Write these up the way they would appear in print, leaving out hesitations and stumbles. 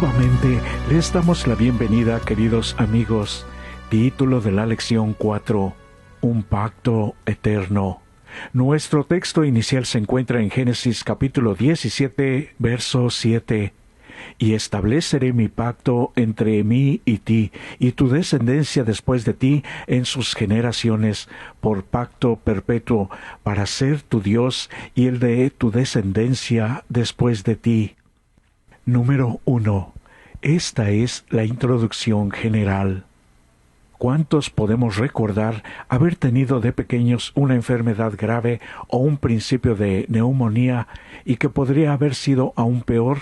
Nuevamente les damos la bienvenida, queridos amigos. Título de la lección 4: Un pacto eterno. Nuestro texto inicial se encuentra en Génesis capítulo 17, verso 7. Y estableceré mi pacto entre mí y ti, y tu descendencia después de ti en sus generaciones, por pacto perpetuo, para ser tu Dios y el de tu descendencia después de ti. Número 1. Esta es la introducción general. ¿Cuántos podemos recordar haber tenido de pequeños una enfermedad grave o un principio de neumonía y que podría haber sido aún peor?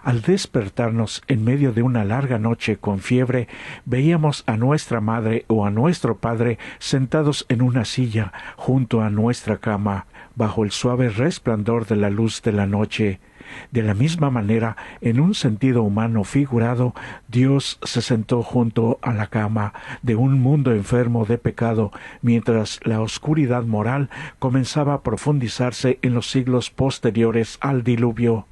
Al despertarnos en medio de una larga noche con fiebre, veíamos a nuestra madre o a nuestro padre sentados en una silla junto a nuestra cama, bajo el suave resplandor de la luz de la noche. De la misma manera, en un sentido humano figurado, Dios se sentó junto a la cama de un mundo enfermo de pecado, mientras la oscuridad moral comenzaba a profundizarse en los siglos posteriores al diluvio.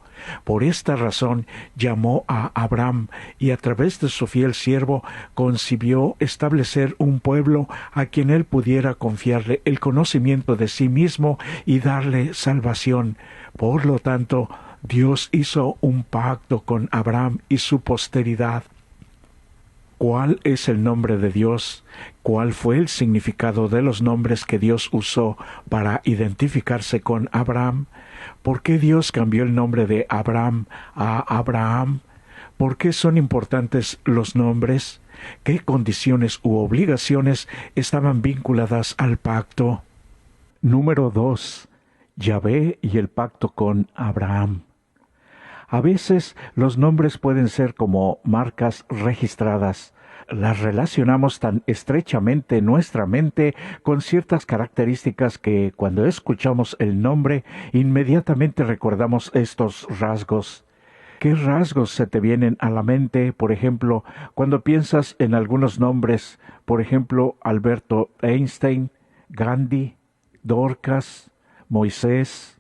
Por esta razón llamó a Abraham y a través de su fiel siervo concibió establecer un pueblo a quien él pudiera confiarle el conocimiento de sí mismo y darle salvación. Por lo tanto, Dios hizo un pacto con Abraham y su posteridad. ¿Cuál es el nombre de Dios? ¿Cuál fue el significado de los nombres que Dios usó para identificarse con Abraham? ¿Por qué Dios cambió el nombre de Abraham a Abraham? ¿Por qué son importantes los nombres? ¿Qué condiciones u obligaciones estaban vinculadas al pacto? Número 2. Yahvé y el pacto con Abraham. A veces los nombres pueden ser como marcas registradas. Las relacionamos tan estrechamente en nuestra mente con ciertas características que cuando escuchamos el nombre inmediatamente recordamos estos rasgos. ¿Qué rasgos se te vienen a la mente, por ejemplo, cuando piensas en algunos nombres? Por ejemplo, Alberto Einstein, Gandhi, Dorcas, Moisés.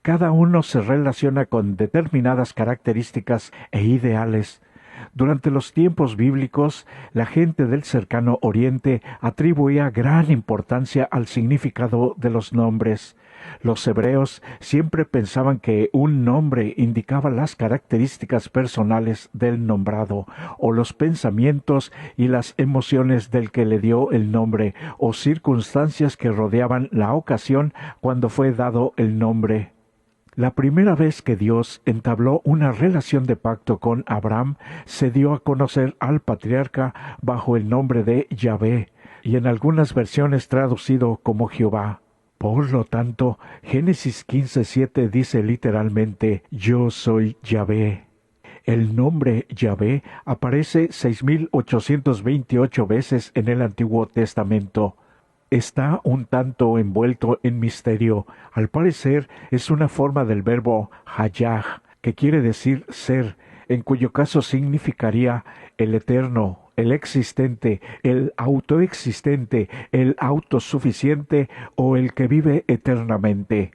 Cada uno se relaciona con determinadas características e ideales. Durante los tiempos bíblicos, la gente del cercano Oriente atribuía gran importancia al significado de los nombres. Los hebreos siempre pensaban que un nombre indicaba las características personales del nombrado, o los pensamientos y las emociones del que le dio el nombre, o circunstancias que rodeaban la ocasión cuando fue dado el nombre. La primera vez que Dios entabló una relación de pacto con Abraham, se dio a conocer al patriarca bajo el nombre de Yahvé, y en algunas versiones traducido como Jehová. Por lo tanto, Génesis 15:7 dice literalmente, «Yo soy Yahvé». El nombre Yahvé aparece 6.828 veces en el Antiguo Testamento. Está un tanto envuelto en misterio. Al parecer es una forma del verbo hayah, que quiere decir ser, en cuyo caso significaría el eterno, el existente, el autoexistente, el autosuficiente o el que vive eternamente.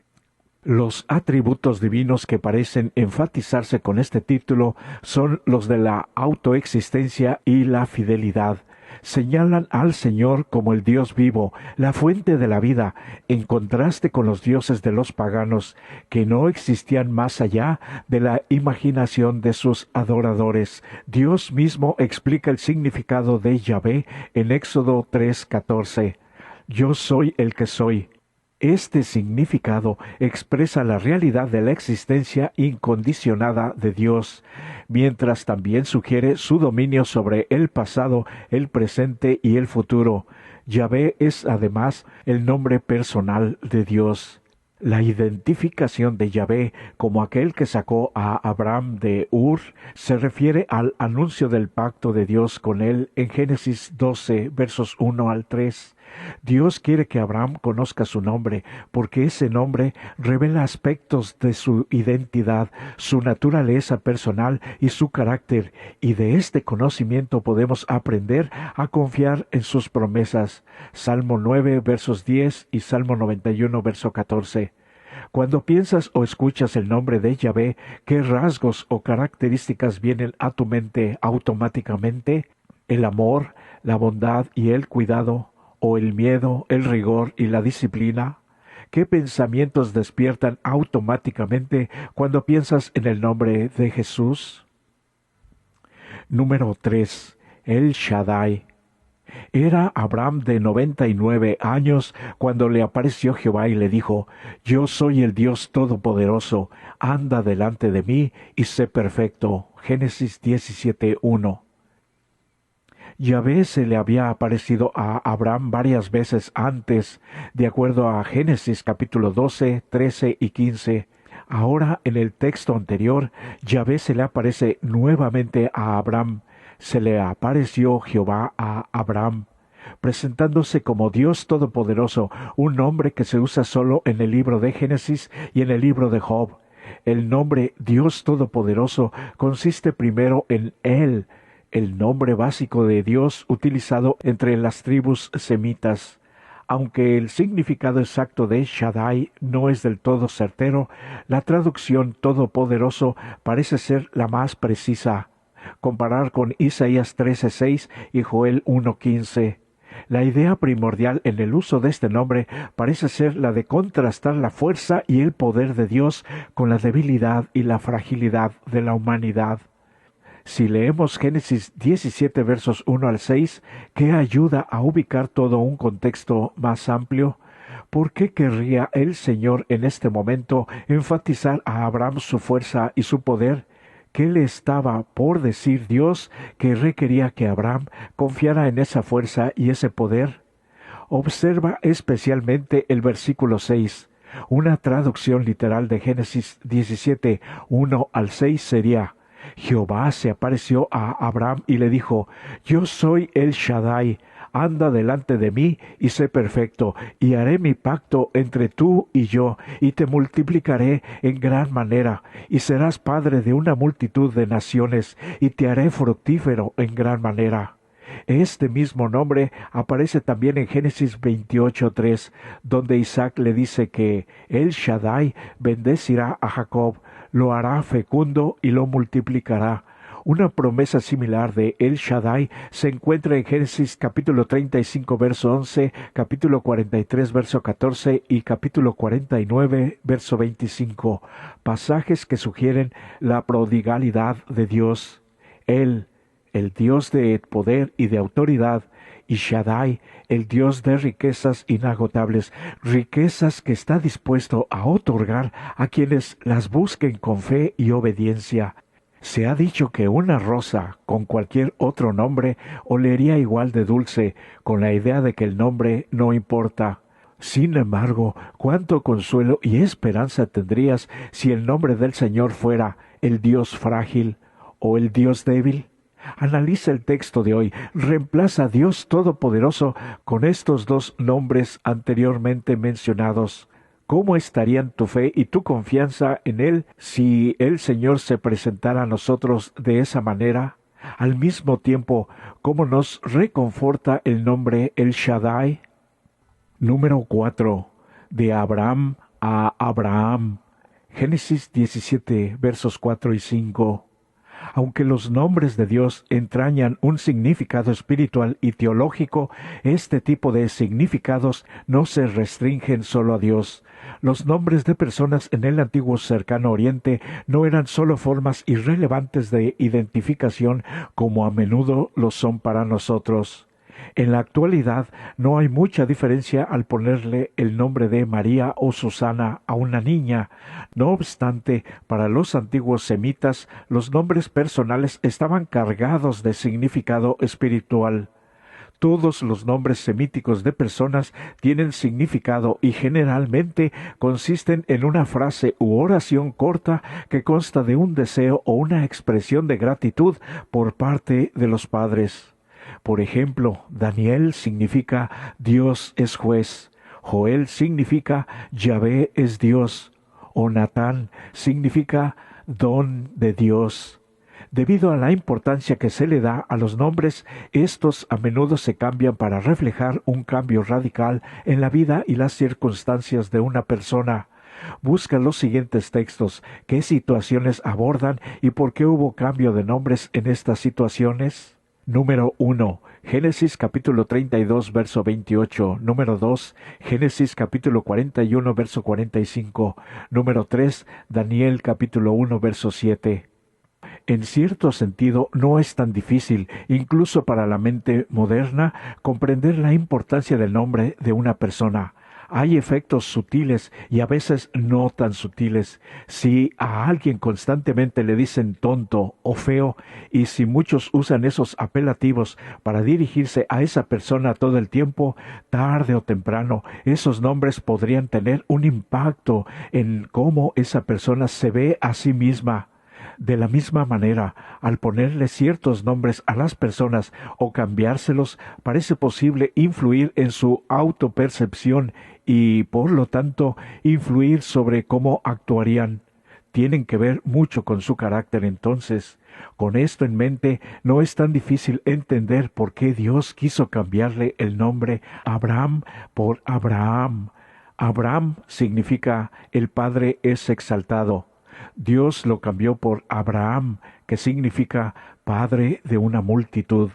Los atributos divinos que parecen enfatizarse con este título son los de la autoexistencia y la fidelidad. Señalan al Señor como el Dios vivo, la fuente de la vida, en contraste con los dioses de los paganos, que no existían más allá de la imaginación de sus adoradores. Dios mismo explica el significado de Yahvé en Éxodo 3:14. Yo soy el que soy. Este significado expresa la realidad de la existencia incondicionada de Dios, mientras también sugiere su dominio sobre el pasado, el presente y el futuro. Yahvé es además el nombre personal de Dios. La identificación de Yahvé como aquel que sacó a Abraham de Ur se refiere al anuncio del pacto de Dios con él en Génesis 12, versos 1 al 3. Dios quiere que Abraham conozca su nombre, porque ese nombre revela aspectos de su identidad, su naturaleza personal y su carácter, y de este conocimiento podemos aprender a confiar en sus promesas. Salmo 9, versos 10 y Salmo 91, verso 14. Cuando piensas o escuchas el nombre de Yahvé, ¿qué rasgos o características vienen a tu mente automáticamente? ¿El amor, la bondad y el cuidado? ¿O el miedo, el rigor y la disciplina? ¿Qué pensamientos despiertan automáticamente cuando piensas en el nombre de Jesús? Número 3. El Shaddai. Era Abraham de 99 años cuando le apareció Jehová y le dijo: Yo soy el Dios Todopoderoso, anda delante de mí y sé perfecto. Génesis 17:1. Yahvé se le había aparecido a Abraham varias veces antes, de acuerdo a Génesis capítulo 12, 13 y 15. Ahora, en el texto anterior, Yahvé se le aparece nuevamente a Abraham. Se le apareció Jehová a Abraham, presentándose como Dios Todopoderoso, un nombre que se usa solo en el libro de Génesis y en el libro de Job. El nombre Dios Todopoderoso consiste primero en Él, el nombre básico de Dios utilizado entre las tribus semitas. Aunque el significado exacto de Shaddai no es del todo certero, la traducción Todopoderoso parece ser la más precisa. Comparar con Isaías 13:6 y Joel 1:15. La idea primordial en el uso de este nombre parece ser la de contrastar la fuerza y el poder de Dios con la debilidad y la fragilidad de la humanidad. Si leemos Génesis 17 versos 1 al 6, que ayuda a ubicar todo un contexto más amplio, ¿por qué querría el Señor en este momento enfatizar a Abraham su fuerza y su poder? ¿Qué le estaba por decir Dios que requería que Abraham confiara en esa fuerza y ese poder? Observa especialmente el versículo 6. Una traducción literal de Génesis 17, 1 al 6 sería: Jehová se apareció a Abraham y le dijo: Yo soy el Shaddai, anda delante de mí y sé perfecto, y haré mi pacto entre tú y yo, y te multiplicaré en gran manera, y serás padre de una multitud de naciones, y te haré fructífero en gran manera. Este mismo nombre aparece también en Génesis 28:3, donde Isaac le dice que el Shaddai bendecirá a Jacob, lo hará fecundo y lo multiplicará. Una promesa similar de El Shaddai se encuentra en Génesis capítulo 35 verso 11, capítulo 43 verso 14 y capítulo 49 verso 25, pasajes que sugieren la prodigalidad de Dios. Él, el Dios de poder y de autoridad, y Shaddai, el Dios de riquezas inagotables, riquezas que está dispuesto a otorgar a quienes las busquen con fe y obediencia. Se ha dicho que una rosa con cualquier otro nombre olería igual de dulce, con la idea de que el nombre no importa. Sin embargo, cuánto consuelo y esperanza tendrías si el nombre del Señor fuera el Dios frágil o el Dios débil. Analiza el texto de hoy. Reemplaza a Dios Todopoderoso con estos dos nombres anteriormente mencionados. ¿Cómo estarían tu fe y tu confianza en Él si el Señor se presentara a nosotros de esa manera? Al mismo tiempo, ¿cómo nos reconforta el nombre El Shaddai? Número 4. De Abraham a Abraham. Génesis 17, versos 4 y 5. Aunque los nombres de Dios entrañan un significado espiritual y teológico, este tipo de significados no se restringen solo a Dios. Los nombres de personas en el antiguo cercano oriente no eran solo formas irrelevantes de identificación como a menudo lo son para nosotros. En la actualidad no hay mucha diferencia al ponerle el nombre de María o Susana a una niña. No obstante, para los antiguos semitas, los nombres personales estaban cargados de significado espiritual. Todos los nombres semíticos de personas tienen significado y generalmente consisten en una frase u oración corta que consta de un deseo o una expresión de gratitud por parte de los padres. Por ejemplo, Daniel significa Dios es juez, Joel significa Yahvé es Dios, o Natán significa don de Dios. Debido a la importancia que se le da a los nombres, estos a menudo se cambian para reflejar un cambio radical en la vida y las circunstancias de una persona. Busca los siguientes textos, qué situaciones abordan y por qué hubo cambio de nombres en estas situaciones. Número 1. Génesis capítulo 32, verso 28. Número 2. Génesis capítulo 41, verso 45. Número 3. Daniel capítulo 1, verso 7. En cierto sentido, no es tan difícil, incluso para la mente moderna, comprender la importancia del nombre de una persona. Hay efectos sutiles y a veces no tan sutiles. Si a alguien constantemente le dicen tonto o feo, y si muchos usan esos apelativos para dirigirse a esa persona todo el tiempo, tarde o temprano, esos nombres podrían tener un impacto en cómo esa persona se ve a sí misma. De la misma manera, al ponerle ciertos nombres a las personas o cambiárselos, parece posible influir en su autopercepción y, por lo tanto, influir sobre cómo actuarían. Tienen que ver mucho con su carácter entonces. Con esto en mente, no es tan difícil entender por qué Dios quiso cambiarle el nombre Abraham por Abraham. Abraham significa el Padre es exaltado. Dios lo cambió por Abraham, que significa Padre de una multitud.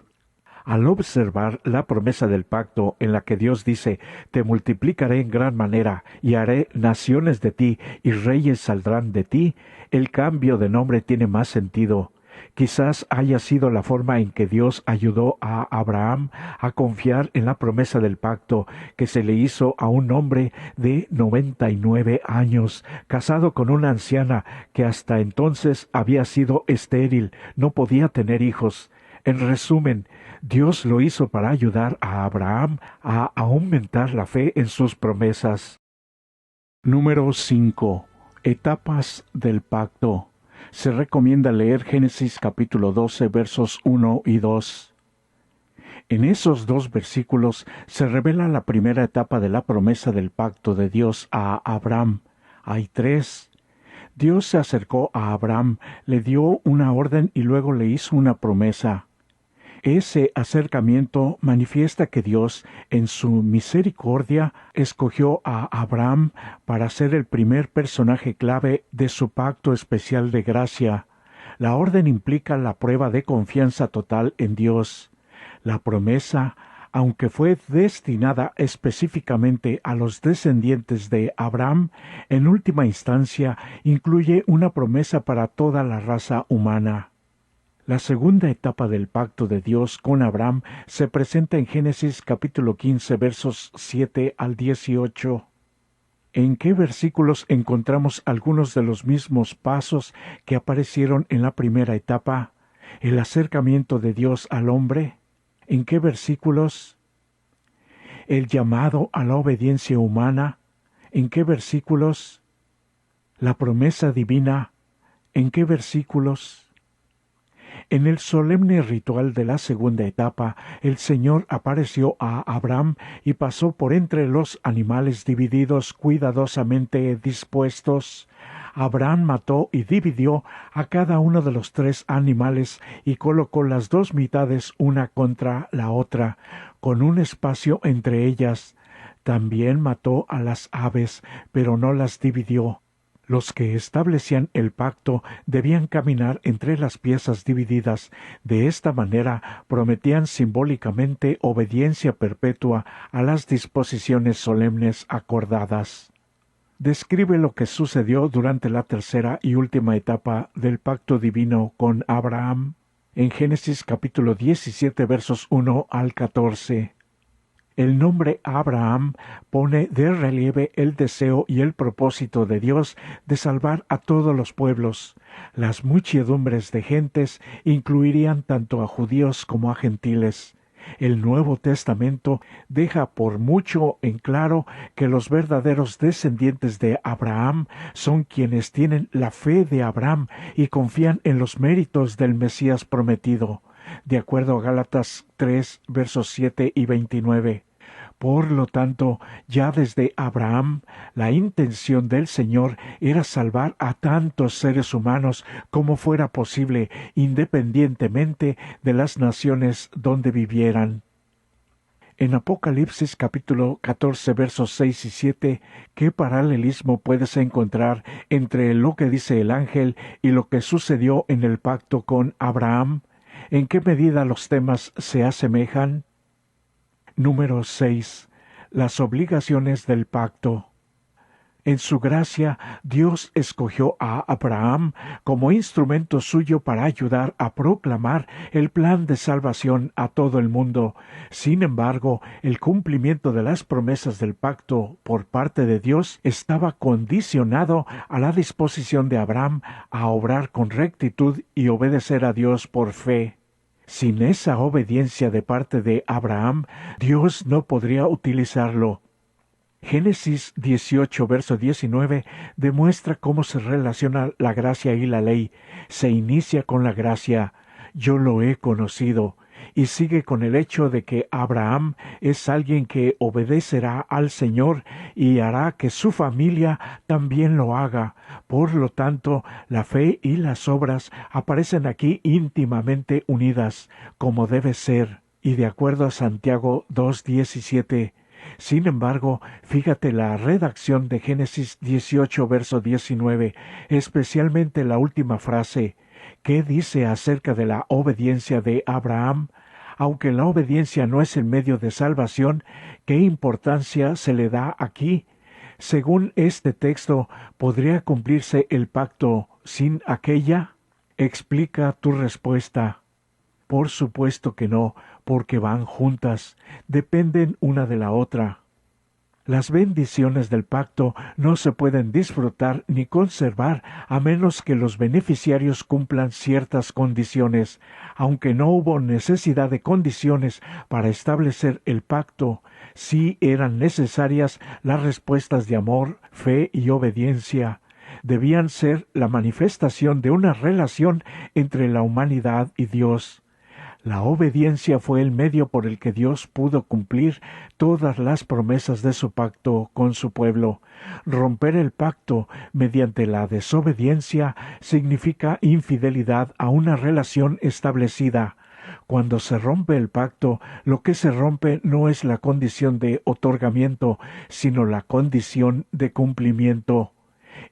Al observar la promesa del pacto en la que Dios dice, te multiplicaré en gran manera y haré naciones de ti y reyes saldrán de ti, el cambio de nombre tiene más sentido. Quizás haya sido la forma en que Dios ayudó a Abraham a confiar en la promesa del pacto que se le hizo a un hombre de 99 años, casado con una anciana que hasta entonces había sido estéril, no podía tener hijos. En resumen, Dios lo hizo para ayudar a Abraham a aumentar la fe en sus promesas. Número 5. Etapas del pacto. Se recomienda leer Génesis capítulo 12, versos 1 y 2. En esos dos versículos se revela la primera etapa de la promesa del pacto de Dios a Abraham. Hay tres. Dios se acercó a Abraham, le dio una orden y luego le hizo una promesa. Ese acercamiento manifiesta que Dios, en su misericordia, escogió a Abraham para ser el primer personaje clave de su pacto especial de gracia. La orden implica la prueba de confianza total en Dios. La promesa, aunque fue destinada específicamente a los descendientes de Abraham, en última instancia incluye una promesa para toda la raza humana. La segunda etapa del pacto de Dios con Abraham se presenta en Génesis capítulo 15 versos 7 al 18. ¿En qué versículos encontramos algunos de los mismos pasos que aparecieron en la primera etapa? El acercamiento de Dios al hombre. ¿En qué versículos? El llamado a la obediencia humana. ¿En qué versículos? La promesa divina. ¿En qué versículos? En el solemne ritual de la segunda etapa, el Señor apareció a Abraham y pasó por entre los animales divididos cuidadosamente dispuestos. Abraham mató y dividió a cada uno de los tres animales y colocó las dos mitades una contra la otra, con un espacio entre ellas. También mató a las aves, pero no las dividió. Los que establecían el pacto debían caminar entre las piezas divididas. De esta manera prometían simbólicamente obediencia perpetua a las disposiciones solemnes acordadas. Describe lo que sucedió durante la tercera y última etapa del pacto divino con Abraham en Génesis capítulo 17 versos 1 al 14. El nombre Abraham pone de relieve el deseo y el propósito de Dios de salvar a todos los pueblos. Las muchedumbres de gentes incluirían tanto a judíos como a gentiles. El Nuevo Testamento deja por mucho en claro que los verdaderos descendientes de Abraham son quienes tienen la fe de Abraham y confían en los méritos del Mesías prometido, de acuerdo a Gálatas 3, versos 7 y 29. Por lo tanto, ya desde Abraham, la intención del Señor era salvar a tantos seres humanos como fuera posible, independientemente de las naciones donde vivieran. En Apocalipsis capítulo 14 versos 6 y 7, ¿qué paralelismo puedes encontrar entre lo que dice el ángel y lo que sucedió en el pacto con Abraham? ¿En qué medida los temas se asemejan? Número 6. Las obligaciones del pacto. En su gracia, Dios escogió a Abraham como instrumento suyo para ayudar a proclamar el plan de salvación a todo el mundo. Sin embargo, el cumplimiento de las promesas del pacto por parte de Dios estaba condicionado a la disposición de Abraham a obrar con rectitud y obedecer a Dios por fe. Sin esa obediencia de parte de Abraham, Dios no podría utilizarlo. Génesis 18, verso 19, demuestra cómo se relaciona la gracia y la ley. Se inicia con la gracia, yo lo he conocido, y sigue con el hecho de que Abraham es alguien que obedecerá al Señor y hará que su familia también lo haga. Por lo tanto, la fe y las obras aparecen aquí íntimamente unidas, como debe ser, y de acuerdo a Santiago 2:17. Sin embargo, fíjate la redacción de Génesis 18, verso 19, especialmente la última frase. ¿Qué dice acerca de la obediencia de Abraham? Aunque la obediencia no es el medio de salvación, ¿qué importancia se le da aquí? Según este texto, ¿podría cumplirse el pacto sin aquella? Explica tu respuesta. Por supuesto que no, porque van juntas, dependen una de la otra. Las bendiciones del pacto no se pueden disfrutar ni conservar a menos que los beneficiarios cumplan ciertas condiciones. Aunque no hubo necesidad de condiciones para establecer el pacto, sí eran necesarias las respuestas de amor, fe y obediencia. Debían ser la manifestación de una relación entre la humanidad y Dios. La obediencia fue el medio por el que Dios pudo cumplir todas las promesas de su pacto con su pueblo. Romper el pacto mediante la desobediencia significa infidelidad a una relación establecida. Cuando se rompe el pacto, lo que se rompe no es la condición de otorgamiento, sino la condición de cumplimiento.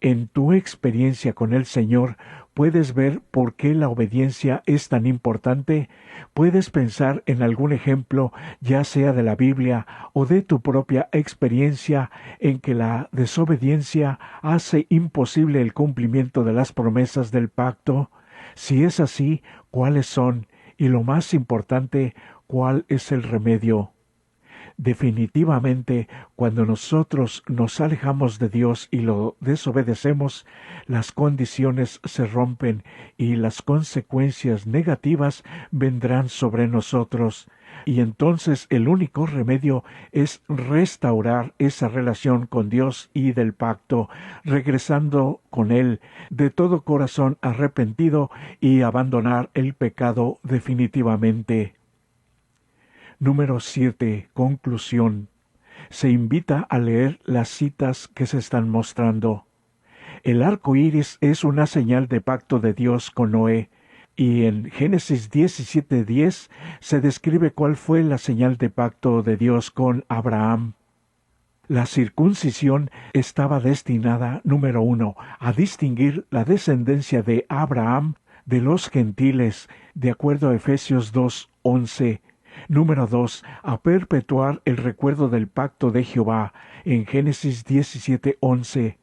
En tu experiencia con el Señor, ¿puedes ver por qué la obediencia es tan importante? ¿Puedes pensar en algún ejemplo, ya sea de la Biblia o de tu propia experiencia, en que la desobediencia hace imposible el cumplimiento de las promesas del pacto? Si es así, ¿cuáles son? Y lo más importante, ¿cuál es el remedio? Definitivamente, cuando nosotros nos alejamos de Dios y lo desobedecemos, las condiciones se rompen y las consecuencias negativas vendrán sobre nosotros. Y entonces el único remedio es restaurar esa relación con Dios y del pacto, regresando con Él de todo corazón arrepentido y abandonar el pecado definitivamente. Número 7. Conclusión. Se invita a leer las citas que se están mostrando. El arco iris es una señal de pacto de Dios con Noé, y en Génesis 17:10 se describe cuál fue la señal de pacto de Dios con Abraham. La circuncisión estaba destinada, número 1, a distinguir la descendencia de Abraham de los gentiles, de acuerdo a Efesios 2:11. Número 2, a perpetuar el recuerdo del pacto de Jehová, en Génesis 17:11.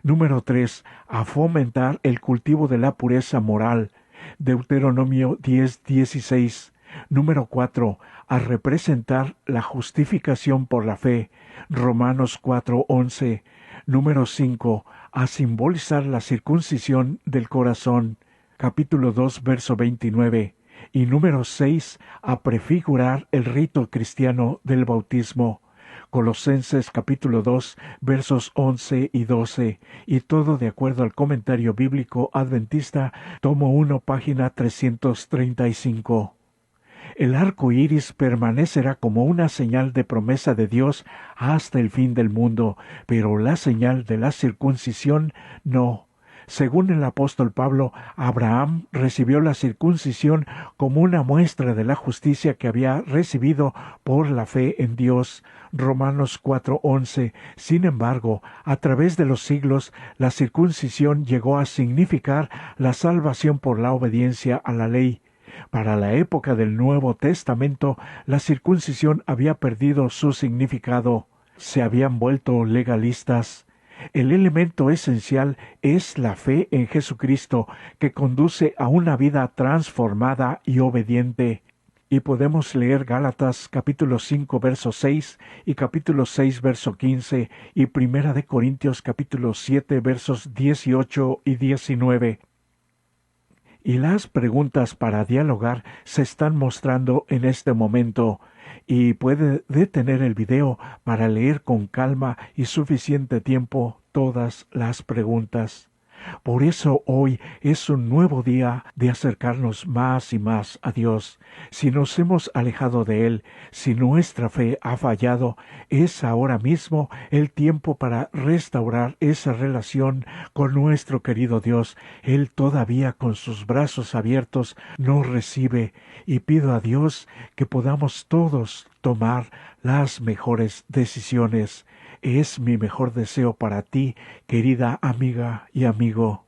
Número 3, a fomentar el cultivo de la pureza moral, Deuteronomio 10:16. Número 4, a representar la justificación por la fe, Romanos 4:11. Número 5, a simbolizar la circuncisión del corazón, capítulo 2, verso 29. Y número 6, a prefigurar el rito cristiano del bautismo, Colosenses capítulo 2, versos 11 y 12, y todo de acuerdo al comentario bíblico adventista, tomo 1, página 335. El arco iris permanecerá como una señal de promesa de Dios hasta el fin del mundo, pero la señal de la circuncisión no. Según el apóstol Pablo, Abraham recibió la circuncisión como una muestra de la justicia que había recibido por la fe en Dios. Romanos 4:11. Sin embargo, a través de los siglos, la circuncisión llegó a significar la salvación por la obediencia a la ley. Para la época del Nuevo Testamento, la circuncisión había perdido su significado. Se habían vuelto legalistas. El elemento esencial es la fe en Jesucristo, que conduce a una vida transformada y obediente. Y podemos leer Gálatas capítulo 5 verso 6 y capítulo 6 verso 15 y Primera de Corintios capítulo 7 versos 18 y 19. Y las preguntas para dialogar se están mostrando en este momento, y puede detener el video para leer con calma y suficiente tiempo todas las preguntas. Por eso hoy es un nuevo día de acercarnos más y más a Dios. Si nos hemos alejado de Él, si nuestra fe ha fallado, es ahora mismo el tiempo para restaurar esa relación con nuestro querido Dios. Él todavía con sus brazos abiertos nos recibe, y pido a Dios que podamos todos tomar las mejores decisiones. Es mi mejor deseo para ti, querida amiga y amigo.